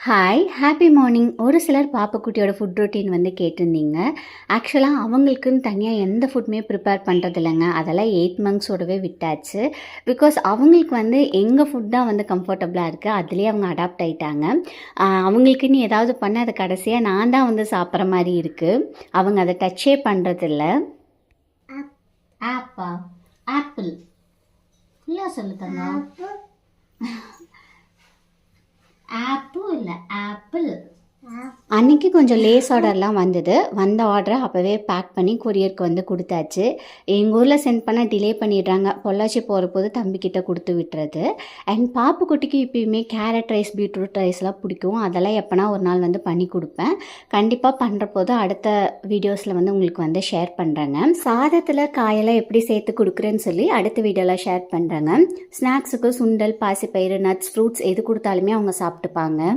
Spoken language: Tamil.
Hi happy morning. ஒரு சிலர் பாப்புக்குட்டியோட ஃபுட் ரொட்டீன் வந்து கேட்டிருந்தீங்க. ஆக்சுவலாக அவங்களுக்குன்னு தனியாக எந்த ஃபுட்டுமே ப்ரிப்பேர் பண்ணுறது இல்லைங்க. அதெல்லாம் 8 மந்த்ஸோடவே விட்டாச்சு. பிகாஸ் அவங்களுக்கு வந்து எங்கள் ஃபுட் தான் வந்து கம்ஃபர்டபுளாக இருக்குது. அதுலேயே அவங்க அடாப்ட் ஆகிட்டாங்க. அவங்களுக்குன்னு ஏதாவது பண்ண அதை கடைசியாக நான் தான் வந்து சாப்பிட்ற மாதிரி இருக்குது. அவங்க அதை டச்சே பண்ணுறதில்ல. ஆப்பா ஆப்பிள் ஃபுல்லாக சொல்லுத்தாங்க. ஆப்பிள் இல்லை ஆப்பிள். அன்றைக்கி கொஞ்சம் லேஸ் ஆர்டர்லாம் வந்தது. வந்த ஆர்டரை அப்போவே பேக் பண்ணி கொரியருக்கு வந்து கொடுத்தாச்சு. எங்கள் ஊரில் சென்ட் பண்ண டிலே பண்ணிடுறாங்க. பொள்ளாச்சி போகிற போது தம்பிக்கிட்ட கொடுத்து விட்டுறது. அண்ட் பாப்புக்குட்டிக்கு இப்போயுமே கேரட் ரைஸ் பீட்ரூட் ரைஸ்லாம் பிடிக்கும். அதெல்லாம் எப்போனா ஒரு நாள் வந்து பண்ணி கொடுப்பேன். கண்டிப்பாக பண்ணுற போது அடுத்த வீடியோஸில் வந்து உங்களுக்கு வந்து ஷேர் பண்ணுறேங்க. சாதத்தில் காயெல்லாம் எப்படி சேர்த்து கொடுக்குறேன்னு சொல்லி அடுத்த வீடியோவில் ஷேர் பண்ணுறேங்க. ஸ்நாக்ஸுக்கு சுண்டல், பாசிப்பயிறு, நட்ஸ், ஃப்ரூட்ஸ் எது கொடுத்தாலுமே அவங்க சாப்பிட்டுப்பாங்க.